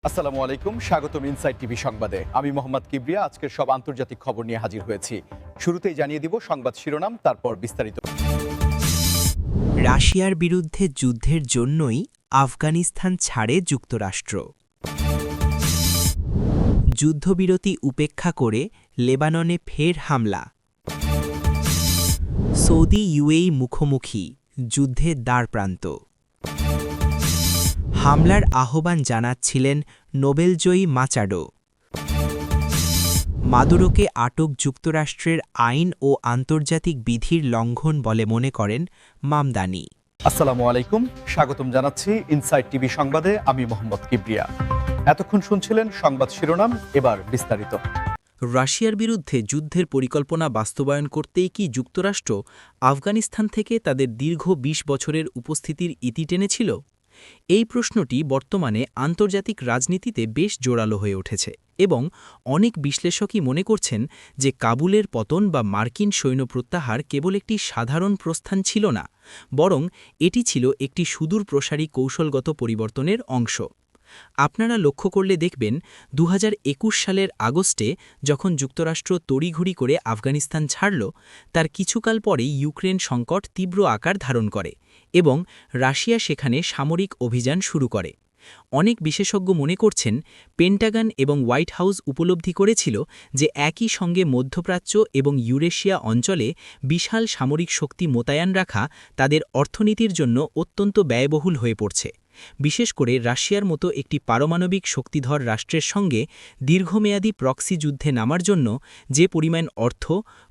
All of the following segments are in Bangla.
আসসালামু আলাইকুম, স্বাগতম ইনসাইড টিভি সংবাদে। আমি মোহাম্মদ কিবরিয়া আজকের সব আন্তর্জাতিক খবর নিয়ে হাজির হয়েছি। শুরুতেই জানিয়ে দিব সংবাদ শিরোনাম, তারপর বিস্তারিত। রাশিয়ার বিরুদ্ধে যুদ্ধের জন্যই আফগানিস্তান ছাড়ে যুক্তরাষ্ট্র। যুদ্ধবিরতি উপেক্ষা করে লেবাননে ফের হামলা। সৌদি ইউএই মুখোমুখি, যুদ্ধের দ্বারপ্রান্ত। হামলার আহ্বান জানাচ্ছিলেন নোবেলজয়ী মাচাডো। মাদুরোকে আটক যুক্তরাষ্ট্রের আইন ও আন্তর্জাতিক বিধির লঙ্ঘন বলে মনে করেন মামদানি। আসসালামু আলাইকুম, স্বাগতম জানাচ্ছি ইনসাইড টিভি সংবাদে। আমি মোহাম্মদ কিবরিয়া। এতক্ষণ শুনছিলেন সংবাদ শিরোনাম, এবার বিস্তারিত। রাশিয়ার বিরুদ্ধে যুদ্ধের পরিকল্পনা বাস্তবায়ন করতেই কি যুক্তরাষ্ট্র আফগানিস্তান থেকে তাদের দীর্ঘ ২০ বছরের উপস্থিতির ইতি টেনেছিল? এই প্রশ্নটি বর্তমানে আন্তর্জাতিক রাজনীতিতে বেশ জোরালো হয়ে উঠেছে এবং অনেক বিশ্লেষকই মনে করছেন যে কাবুলের পতন বা মার্কিন সৈন্য প্রত্যাহার কেবল একটি সাধারণ প্রস্থান ছিল না, বরং এটি ছিল একটি সুদূর প্রসারী কৌশলগত পরিবর্তনের অংশ। আপনারা লক্ষ্য করলে দেখবেন ২০২১ সালের আগস্টে যখন যুক্তরাষ্ট্র তড়িঘড়ি করে আফগানিস্তান ছাড়ল, তার কিছুকাল পরেই ইউক্রেন সংকট তীব্র আকার ধারণ করে এবং রাশিয়া সেখানে সামরিক অভিযান শুরু করে। অনেক বিশেষজ্ঞ মনে করছেন পেন্টাগন এবং হোয়াইট হাউস উপলব্ধি করেছিল যে একই সঙ্গে মধ্যপ্রাচ্য এবং ইউরেশিয়া অঞ্চলে বিশাল সামরিক শক্তি মোতায়েন রাখা তাদের অর্থনীতির জন্য অত্যন্ত ব্যয়বহুল হয়ে পড়ছে। বিশেষ করে রাশিয়ার মতো একটি পারমাণবিক শক্তিধর রাষ্ট্রের সঙ্গে দীর্ঘমেয়াদী প্রক্সি যুদ্ধে নামার জন্য যে পরিমাণ অর্থ,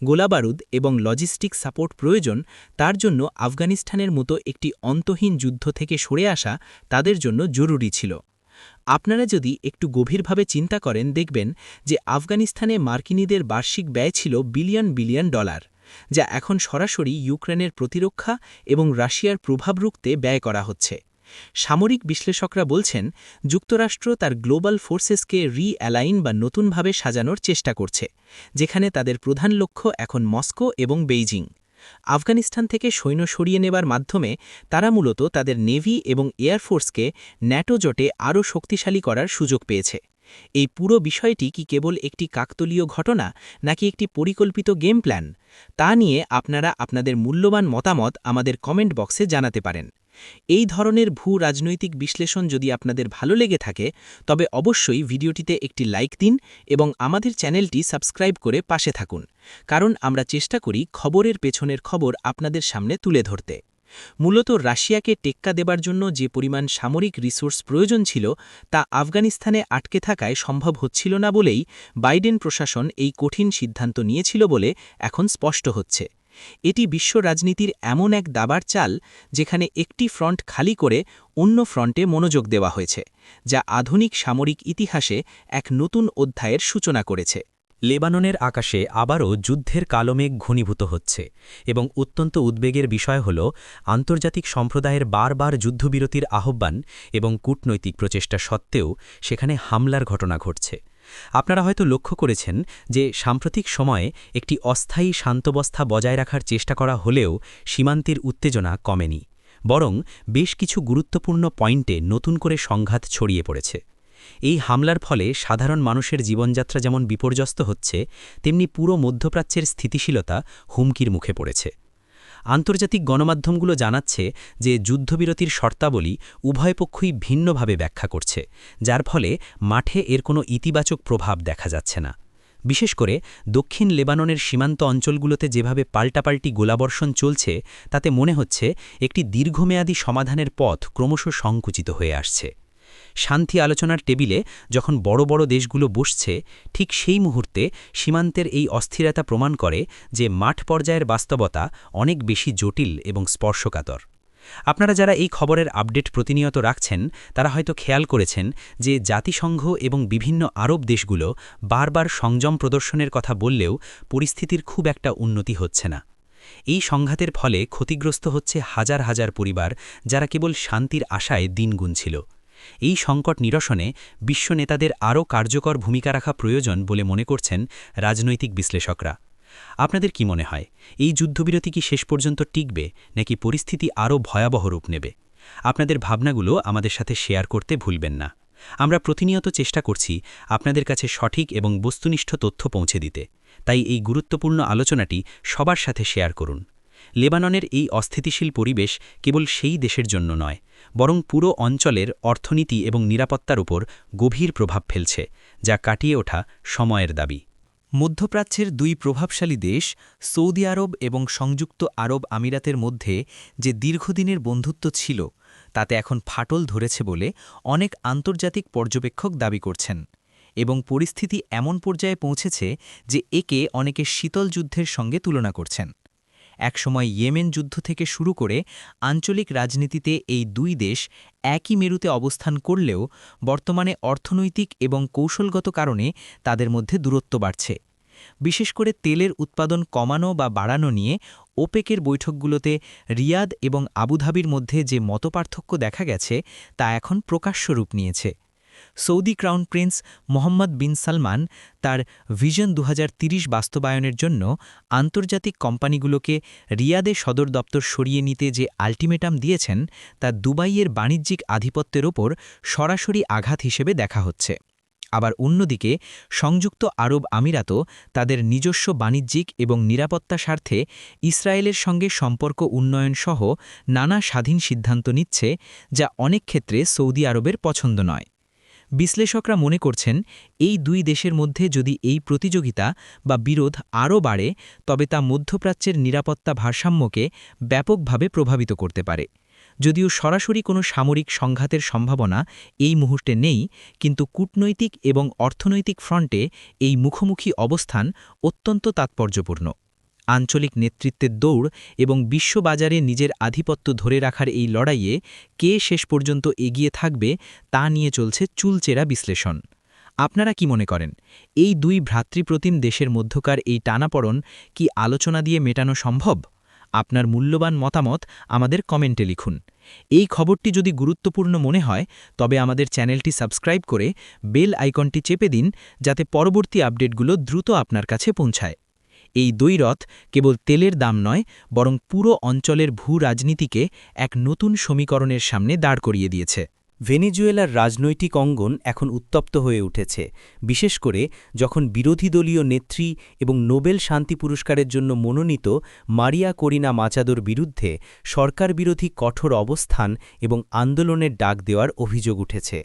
গোলাবারুদ এবং লজিস্টিক সাপোর্ট প্রয়োজন, তার জন্য আফগানিস্তানের মতো একটি অন্তহীন যুদ্ধ থেকে সরে আসা তাদের জন্য জরুরি ছিল। আপনারা যদি একটু গভীরভাবে চিন্তা করেন, দেখবেন যে আফগানিস্তানে মার্কিনীদের বার্ষিক ব্যয় ছিল বিলিয়ন বিলিয়ন ডলার, যা এখন সরাসরি ইউক্রেনের প্রতিরক্ষা এবং রাশিয়ার প্রভাব রুখতে ব্যয় করা হচ্ছে। সামরিক বিশ্লেষকরা বলছেন যুক্তরাষ্ট্র তার গ্লোবাল ফোর্সেসকে রি-অ্যালাইন বা নতুনভাবে সাজানোর চেষ্টা করছে, যেখানে তাদের প্রধান লক্ষ্য এখন মস্কো এবং বেইজিং। আফগানিস্তান থেকে সৈন্য সরিয়ে নেবার মাধ্যমে তারা মূলত তাদের নেভি এবং এয়ারফোর্সকে ন্যাটো জোটে আরও শক্তিশালী করার সুযোগ পেয়েছে। এই পুরো বিষয়টি কি কেবল একটি কাকতালীয় ঘটনা নাকি একটি পরিকল্পিত গেম প্ল্যান, তা নিয়ে আপনারা আপনাদের মূল্যবান মতামত আমাদের কমেন্ট বক্সে জানাতে পারেন। এই ধরনের ভূ-রাজনৈতিক বিশ্লেষণ যদি আপনাদের ভালো লেগে থাকে, তবে অবশ্যই ভিডিওটিতে একটি লাইক দিন এবং আমাদের চ্যানেলটি সাবস্ক্রাইব করে পাশে থাকুন, কারণ আমরা চেষ্টা করি খবরের পেছনের খবর আপনাদের সামনে তুলে ধরতে। মূলত রাশিয়াকে টেক্কা দেবার জন্য যে পরিমাণ সামরিক রিসোর্স প্রয়োজন ছিল, তা আফগানিস্তানে আটকে থাকায় সম্ভব হচ্ছিল না বলেই বাইডেন প্রশাসন এই কঠিন সিদ্ধান্ত নিয়েছিল বলে এখন স্পষ্ট হচ্ছে। এটি বিশ্ব রাজনীতির এমন এক দাবার চাল, যেখানে একটি ফ্রন্ট খালি করে অন্য ফ্রন্টে মনোযোগ দেওয়া হয়েছে, যা আধুনিক সামরিক ইতিহাসে এক নতুন অধ্যায়ের সূচনা করেছে। লেবাননের আকাশে আবারও যুদ্ধের কালোমেঘ ঘনীভূত হচ্ছে এবং অত্যন্ত উদ্বেগের বিষয় হল আন্তর্জাতিক সম্প্রদায়ের বারবার যুদ্ধবিরতির আহ্বান এবং কূটনৈতিক প্রচেষ্টা সত্ত্বেও সেখানে হামলার ঘটনা ঘটছে। আপনারা হয়তো লক্ষ্য করেছেন যে সাম্প্রতিক সময়ে একটি অস্থায়ী শান্তবস্থা বজায় রাখার চেষ্টা করা হলেও সীমান্তের উত্তেজনা কমেনি, বরং বেশ কিছু গুরুত্বপূর্ণ পয়েন্টে নতুন করে সংঘাত ছড়িয়ে পড়েছে। এই হামলার ফলে সাধারণ মানুষের জীবনযাত্রা যেমন বিপর্যস্ত হচ্ছে, তেমনি পুরো মধ্যপ্রাচ্যের স্থিতিশীলতা হুমকির মুখে পড়েছে। আন্তর্জাতিক গণমাধ্যমগুলো জানাচ্ছে যে যুদ্ধবিরতির শর্তাবলী উভয় পক্ষই ভিন্নভাবে ব্যাখ্যা করছে, যার ফলে মাঠে এর কোনো ইতিবাচক প্রভাব দেখা যাচ্ছে না। বিশেষ করে দক্ষিণ লেবাননের সীমান্ত অঞ্চলগুলোতে যেভাবে পাল্টাপাল্টি গোলাবর্ষণ চলছে, তাতে মনে হচ্ছে একটি দীর্ঘমেয়াদী সমাধানের পথ ক্রমশ সংকুচিত হয়ে আসছে। শান্তি আলোচনার টেবিলে যখন বড় বড় দেশগুলো বসছে, ঠিক সেই মুহূর্তে সীমান্তের এই অস্থিরতা প্রমাণ করে যে মাঠ পর্যায়ের বাস্তবতা অনেক বেশি জটিল এবং স্পর্শকাতর। আপনারা যারা এই খবরের আপডেট প্রতিনিয়ত রাখছেন, তারা হয়তো খেয়াল করেছেন যে জাতিসংঘ এবং বিভিন্ন আরব দেশগুলো বারবার সংযম প্রদর্শনের কথা বললেও পরিস্থিতির খুব একটা উন্নতি হচ্ছে না। এই সংঘাতের ফলে ক্ষতিগ্রস্ত হচ্ছে হাজার হাজার পরিবার, যারা কেবল শান্তির আশায় দিন গুনছিল। এই সংকট নিরসনে বিশ্ব নেতাদের আরও কার্যকর ভূমিকা রাখা প্রয়োজন বলে মনে করছেন রাজনৈতিক বিশ্লেষকরা। আপনাদের কি মনে হয়, এই যুদ্ধবিরতি কি শেষ পর্যন্ত টিকবে নাকি পরিস্থিতি আরও ভয়াবহ রূপ নেবে? আপনাদের ভাবনাগুলো আমাদের সাথে শেয়ার করতে ভুলবেন না। আমরা প্রতিনিয়ত চেষ্টা করছি আপনাদের কাছে সঠিক এবং বস্তুনিষ্ঠ তথ্য পৌঁছে দিতে, তাই এই গুরুত্বপূর্ণ আলোচনাটি সবার সাথে শেয়ার করুন। লেবাননের এই অস্থিতিশীল পরিবেশ কেবল সেই দেশের জন্য নয়, বরং পুরো অঞ্চলের অর্থনীতি এবং নিরাপত্তার উপর গভীর প্রভাব ফেলছে, যা কাটিয়ে ওঠা সময়ের দাবি। মধ্যপ্রাচ্যের দুই প্রভাবশালী দেশ সৌদি আরব এবং সংযুক্ত আরব আমিরাতের মধ্যে যে দীর্ঘদিনের বন্ধুত্ব ছিল, তাতে এখন ফাটল ধরেছে বলে অনেক আন্তর্জাতিক পর্যবেক্ষক দাবি করছেন, এবং পরিস্থিতি এমন পর্যায়ে পৌঁছেছে যে একে অনেকে শীতল যুদ্ধের সঙ্গে তুলনা করছেন। একসময় ইয়েমেন যুদ্ধ থেকে শুরু করে আঞ্চলিক রাজনীতিতে এই দুই দেশ একই মেরুতে অবস্থান করলেও বর্তমানে অর্থনৈতিক এবং কৌশলগত কারণে তাদের মধ্যে দূরত্ব বাড়ছে। বিশেষ করে তেলের উৎপাদন কমানো বা বাড়ানো নিয়ে ওপেকের বৈঠকগুলোতে রিয়াদ এবং আবুধাবির মধ্যে যে মতপার্থক্য দেখা গেছে, তা এখন প্রকাশ্য রূপ নিয়েছে। সৌদি ক্রাউন প্রিন্স মোহাম্মদ বিন সালমান তার ভিশন 2030 বাস্তবায়নের জন্য আন্তর্জাতিক কোম্পানিগুলোকে রিয়াদে সদর দপ্তর সরিয়ে নিতে যে আল্টিমেটাম দিয়েছেন, তা দুবাইয়ের বাণিজ্যিক আধিপত্যের ওপর সরাসরি আঘাত হিসেবে দেখা হচ্ছে। আবার অন্যদিকে সংযুক্ত আরব আমিরাতও তাদের নিজস্ব বাণিজ্যিক এবং নিরাপত্তা স্বার্থে ইসরায়েলের সঙ্গে সম্পর্ক উন্নয়ন সহ নানা স্বাধীন সিদ্ধান্ত নিচ্ছে, যা অনেক ক্ষেত্রে সৌদি আরবের পছন্দ নয়। বিশ্লেষকরা মনে করছেন, এই দুই দেশের মধ্যে যদি এই প্রতিযোগিতা বা বিরোধ আরও বাড়ে, তবে তা মধ্যপ্রাচ্যের নিরাপত্তা ভারসাম্যকে ব্যাপকভাবে প্রভাবিত করতে পারে। যদিও সরাসরি কোনো সামরিক সংঘাতের সম্ভাবনা এই মুহূর্তে নেই, কিন্তু কূটনৈতিক এবং অর্থনৈতিক ফ্রন্টে এই মুখোমুখি অবস্থান অত্যন্ত তাৎপর্যপূর্ণ। আঞ্চলিক নেতৃত্বের দৌড় এবং বিশ্ববাজারে নিজের আধিপত্য ধরে রাখার এই লড়াইয়ে কে শেষ পর্যন্ত এগিয়ে থাকবে, তা নিয়ে চলছে চুলচেরা বিশ্লেষণ। আপনারা কি মনে করেন, এই দুই ভ্রাতৃপ্রতিম দেশের মধ্যকার এই টানাপড়ন কি আলোচনা দিয়ে মেটানো সম্ভব? আপনার মূল্যবান মতামত আমাদের কমেন্টে লিখুন। এই খবরটি যদি গুরুত্বপূর্ণ মনে হয়, তবে আমাদের চ্যানেলটি সাবস্ক্রাইব করে বেল আইকনটি চেপে দিন, যাতে পরবর্তী আপডেটগুলো দ্রুত আপনার কাছে পৌঁছায়। এই দ্বৈরথ কেবল তেলের দাম নয়, বরং পুরো অঞ্চলের ভূ-রাজনীতিকে এক নতুন সমীকরণের সামনে দাঁড় করিয়ে দিয়েছে। ভেনেজুয়েলার রাজনৈতিক অঙ্গন এখন উত্তপ্ত হয়ে উঠেছে, বিশেষ করে যখন বিরোধী দলীয় নেত্রী এবং নোবেল শান্তি পুরস্কারের জন্য মনোনীত মারিয়া করিনা মাচাদোর বিরুদ্ধে সরকার বিরোধী কঠোর অবস্থান এবং আন্দোলনের ডাক দেওয়ার অভিযোগ উঠেছে।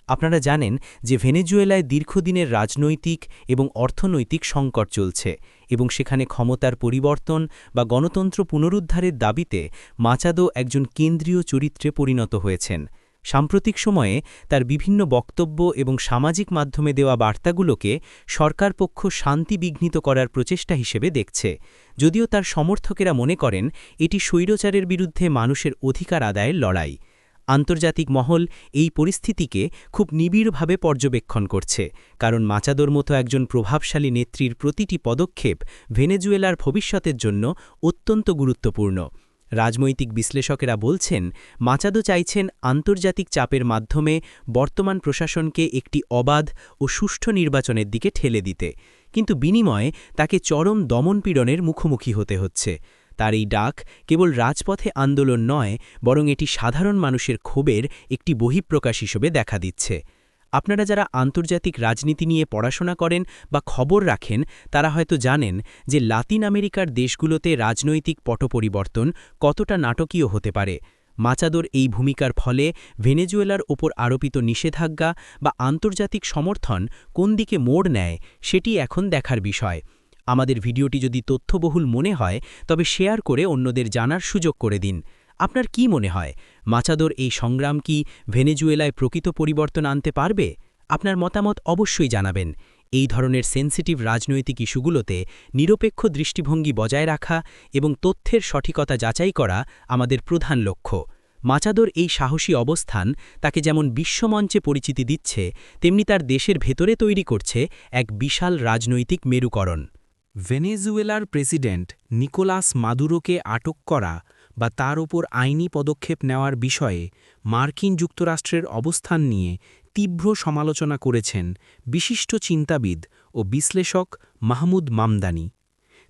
আপনারা জানেন যে ভেনেজুয়েলায় দীর্ঘদিনের রাজনৈতিক এবং অর্থনৈতিক সংকট চলছে, এবং সেখানে ক্ষমতার পরিবর্তন বা গণতন্ত্র পুনরুদ্ধারের দাবিতে মাচাদো একজন কেন্দ্রীয় চরিত্রে পরিণত হয়েছেন। সাম্প্রতিক সময়ে তার বিভিন্ন বক্তব্য এবং সামাজিক মাধ্যমে দেওয়া বার্তাগুলোকে সরকারপক্ষ শান্তি বিঘ্নিত করার প্রচেষ্টা হিসেবে দেখছে, যদিও তার সমর্থকেরা মনে করেন এটি স্বৈরাচারের বিরুদ্ধে মানুষের অধিকার আদায়ের লড়াই। আন্তর্জাতিক মহল এই পরিস্থিতিকে খুব নিবিড়ভাবে পর্যবেক্ষণ করছে, কারণ মাচাদোর মতো একজন প্রভাবশালী নেত্রীর প্রতিটি পদক্ষেপ ভেনেজুয়েলার ভবিষ্যতের জন্য অত্যন্ত গুরুত্বপূর্ণ। রাজনৈতিক বিশ্লেষকেরা বলছেন, মাচাদো চাইছেন আন্তর্জাতিক চাপের মাধ্যমে বর্তমান প্রশাসনকে একটি অবাধ ও সুষ্ঠু নির্বাচনের দিকে ঠেলে দিতে, কিন্তু বিনিময়ে তাকে চরম দমনপীড়নের মুখোমুখি হতে হচ্ছে। তার এই ডাক কেবল রাজপথে আন্দোলন নয়, বরং এটি সাধারণ মানুষের ক্ষোভের একটি বহিঃপ্রকাশ হিসেবে দেখা দিচ্ছে। আপনারা যারা আন্তর্জাতিক রাজনীতি নিয়ে পড়াশোনা করেন বা খবর রাখেন, তারা হয়তো জানেন যে লাতিন আমেরিকার দেশগুলোতে রাজনৈতিক পটপরিবর্তন কতটা নাটকীয় হতে পারে। মাচাদোর এই ভূমিকার ফলে ভেনেজুয়েলার ওপর আরোপিত নিষেধাজ্ঞা বা আন্তর্জাতিক সমর্থন কোন দিকে মোড় নেয়, সেটি এখন দেখার বিষয়। আমাদের ভিডিওটি যদি তথ্যবহুল মনে হয়, তবে শেয়ার করে অন্যদের জানার সুযোগ করে দিন। আপনার কি মনে হয়, মাচাদোর এই সংগ্রাম কি ভেনেজুয়েলায় প্রকৃত পরিবর্তন আনতে পারবে? আপনার মতামত অবশ্যই জানাবেন। এই ধরনের সেন্সিটিভ রাজনৈতিক ইস্যুগুলোতে নিরপেক্ষ দৃষ্টিভঙ্গি বজায় রাখা এবং তথ্যের সঠিকতা যাচাই করা আমাদের প্রধান লক্ষ্য। মাচাদোর এই সাহসী অবস্থান তাকে যেমন বিশ্বমঞ্চে পরিচিতি দিচ্ছে, তেমনি তার দেশের ভেতরে তৈরি করছে এক বিশাল রাজনৈতিক মেরুকরণ। ভেনেজুয়েলার প্রেসিডেন্ট নিকোলাস মাদুরোকে আটক করা বা তার ওপর আইনি পদক্ষেপ নেওয়ার বিষয়ে মার্কিন যুক্তরাষ্ট্রের অবস্থান নিয়ে তীব্র সমালোচনা করেছেন বিশিষ্ট চিন্তাবিদ ও বিশ্লেষক মাহমুদ মামদানি।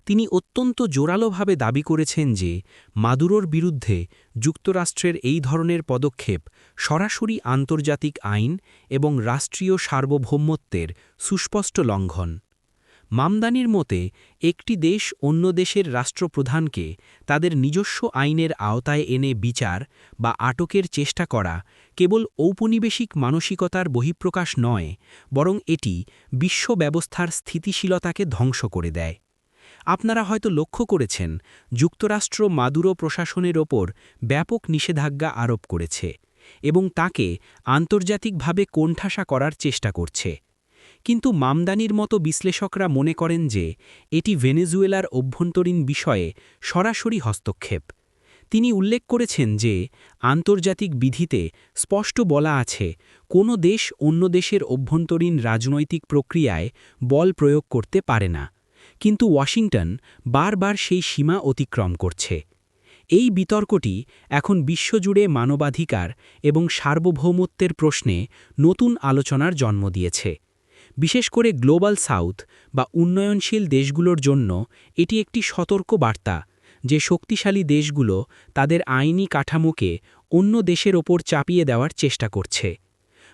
তিনি অত্যন্ত জোরালোভাবে দাবি করেছেন যে মাদুরোর বিরুদ্ধে যুক্তরাষ্ট্রের এই ধরনের পদক্ষেপ সরাসরি আন্তর্জাতিক আইন এবং রাষ্ট্রীয় সার্বভৌমত্বের সুস্পষ্ট লঙ্ঘন। মামদানির মতে একটি দেশ অন্য দেশের রাষ্ট্রপ্রধানকে তাদের নিজস্ব আইনের আওতায় এনে বিচার বা আটকের চেষ্টা করা কেবল ঔপনিবেশিক মানসিকতার বহিঃপ্রকাশ নয়, বরং এটি বিশ্ব ব্যবস্থার স্থিতিশীলতাকে ধ্বংস করে দেয়। আপনারা হয়তো লক্ষ্য করেছেন, যুক্তরাষ্ট্র মাদুরো প্রশাসনের ওপর ব্যাপক নিষেধাজ্ঞা আরোপ করেছে এবং তাকে আন্তর্জাতিকভাবে কোণঠাসা করার চেষ্টা করছে। কিন্তু মামদানির মতো বিশ্লেষকরা মনে করেন যে এটি ভেনেজুয়েলার অভ্যন্তরীণ বিষয়ে সরাসরি হস্তক্ষেপ। তিনি উল্লেখ করেছেন যে আন্তর্জাতিক বিধিতে স্পষ্ট বলা আছে, কোনো দেশ অন্য দেশের অভ্যন্তরীণ রাজনৈতিক প্রক্রিয়ায় বল প্রয়োগ করতে পারে না, কিন্তু ওয়াশিংটন বারবার সেই সীমা অতিক্রম করছে। এই বিতর্কটি এখন বিশ্বজুড়ে মানবাধিকার এবং সার্বভৌমত্বের প্রশ্নে নতুন আলোচনার জন্ম দিয়েছে। বিশেষ করে গ্লোবাল সাউথ বা উন্নয়নশীল দেশগুলোর জন্য এটি একটি সতর্ক বার্তা যে শক্তিশালী দেশগুলো তাদের আইনি কাঠামোকে অন্য দেশের ওপর চাপিয়ে দেওয়ার চেষ্টা করছে।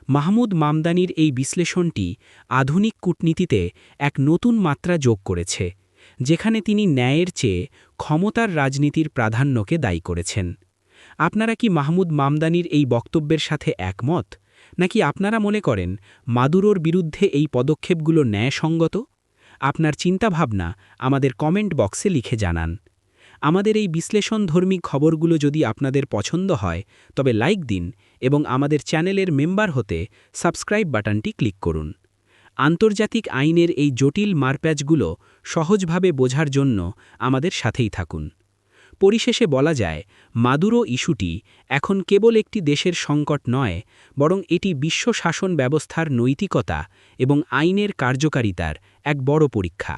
মাহমুদ মামদানির এই বিশ্লেষণটি আধুনিক কূটনীতিতে এক নতুন মাত্রা যোগ করেছে, যেখানে তিনি ন্যায়ের চেয়ে ক্ষমতার রাজনীতির প্রাধান্যকে দায়ী করেছেন। আপনারা কি মাহমুদ মামদানির এই বক্তব্যের সাথে একমত, নাকি আপনারা মনে করেন মাদুরোর বিরুদ্ধে এই পদক্ষেপগুলো ন্যায়সঙ্গত? আপনার চিন্তাভাবনা আমাদের কমেন্ট বক্সে লিখে জানান। আমাদের এই বিশ্লেষণধর্মী খবরগুলো যদি আপনাদের পছন্দ হয় তবে লাইক দিন এবং আমাদের চ্যানেলের মেম্বার হতে সাবস্ক্রাইব বাটনটি ক্লিক করুন। আন্তর্জাতিক আইনের এই জটিল মারপ্যাচগুলো সহজভাবে বোঝার জন্য আমাদের সাথেই থাকুন। পরিশেষে বলা যায়, মাদুরো ইস্যুটি এখন কেবল একটি দেশের সংকট নয়, বরং এটি বিশ্ব শাসন ব্যবস্থার নৈতিকতা এবং আইনের কার্যকারিতার এক বড় পরীক্ষা।